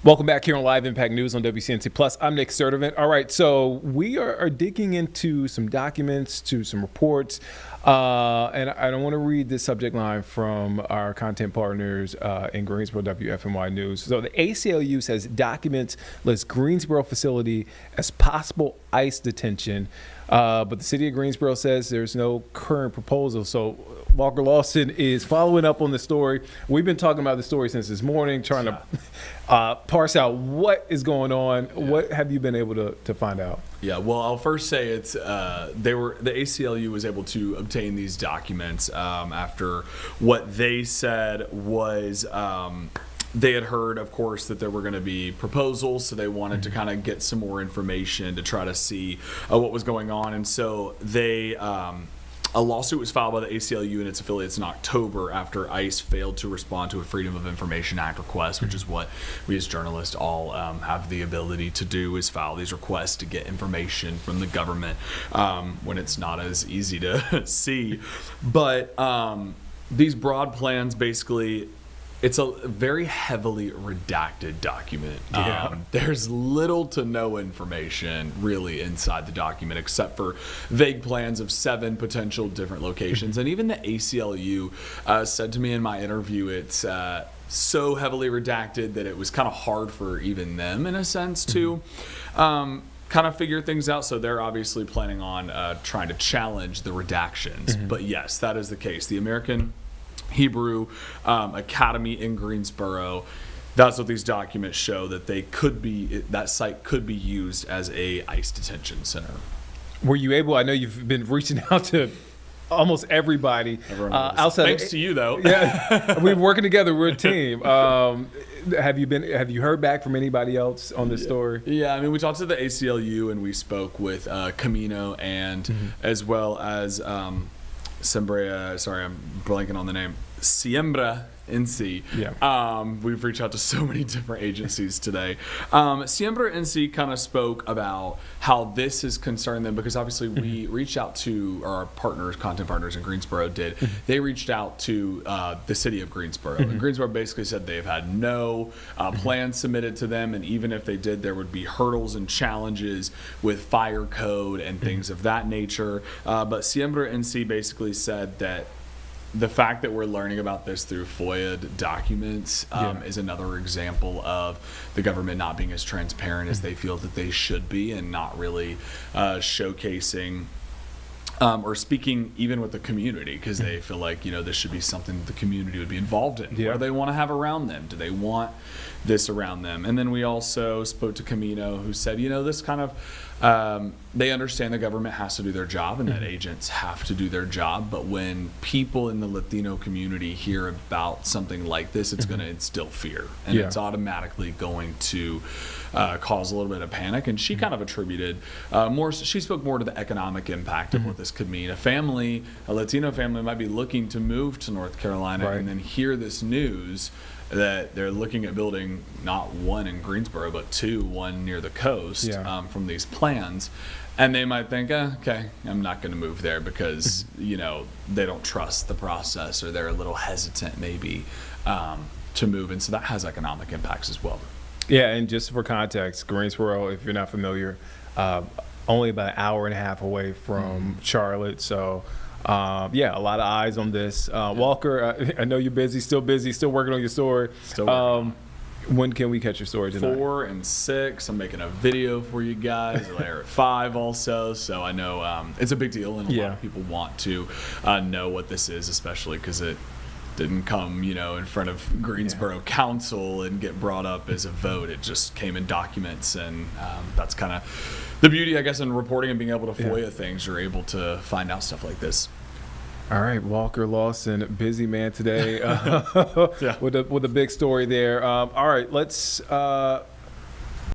Welcome back here on Live Impact News on WCNC Plus. I'm Nick Sturdivant. All right, so we are digging into some documents, to some reports, and I don't want to read this subject line from our content partners in Greensboro, WFNY News. So the ACLU says documents list Greensboro facility as possible ICE detention, but the city of Greensboro says there's no current proposal. So Walker Lawson is following up on the story. We've been talking about the story since this morning, trying to parse out what is going on. Yeah. What have you been able to find out? Yeah, well, I'll first say it's the ACLU was able to obtain these documents after what they said was they had heard, of course, that there were going to be proposals, so they wanted to kind of get some more information to try to see what was going on, and so they. A lawsuit was filed by the ACLU and its affiliates in October after ICE failed to respond to a Freedom of Information Act request, which is what we as journalists all have the ability to do, is file these requests to get information from the government when it's not as easy to see. But these broad plans basically, it's a very heavily redacted document. Yeah. There's little to no information really inside the document except for vague plans of 7 potential different locations. And even the ACLU said to me in my interview, it's so heavily redacted that it was kind of hard for even them, in a sense, to kind of figure things out. So they're obviously planning on trying to challenge the redactions. But yes, that is the case. The American Hebrew Academy in Greensboro, that's what these documents show, that they could be, that site could be used as a ICE detention center. Were you able, I know you've been reaching out to almost everybody outside. Thanks to you, though. Yeah, we're working together. We're a team. Have you heard back from anybody else on this story? Yeah, I mean, we talked to the ACLU and we spoke with Camino and as well as Siembra, sorry, I'm blanking on the name. Siembra NC. Yeah. We've reached out to so many different agencies today. Siembra NC kind of spoke about how this has concerned them, because obviously we reached out to our partners, content partners in Greensboro did. They reached out to the city of Greensboro. And Greensboro basically said they've had no plans submitted to them, and even if they did, there would be hurdles and challenges with fire code and things of that nature. But Siembra NC basically said that the fact that we're learning about this through FOIA documents is another example of the government not being as transparent as they feel that they should be, and not really showcasing or speaking even with the community, because they feel like, you know, this should be something that the community would be involved in. What do they want to have around them? Do they want this around them? And then we also spoke to Camino, who said, you know, this kind of they understand the government has to do their job and that agents have to do their job, but when people in the Latino community hear about something like this, it's going to instill fear, and it's automatically going to cause a little bit of panic. And she kind of attributed she spoke more to the economic impact of what this could mean. A Latino family might be looking to move to North Carolina and then hear this news that they're looking at building not one in Greensboro, but 2, one near the coast from these plans. And they might think, okay, I'm not going to move there because, you know, they don't trust the process, or they're a little hesitant maybe to move. And so that has economic impacts as well. Yeah, and just for context, Greensboro, if you're not familiar, only about an hour and a half away from Charlotte. So a lot of eyes on this. Walker, I know you're busy, still working on your story. When can we catch your story tonight? 4 and 6. I'm making a video for you guys. Later at 5 also. So I know it's a big deal, and a lot of people want to know what this is, especially because it didn't come, you know, in front of Greensboro Council and get brought up as a vote. It just came in documents, and that's kind of the beauty, I guess, in reporting and being able to FOIA things. You're able to find out stuff like this. All right, Walker Lawson, busy man today with a big story there. All right, let's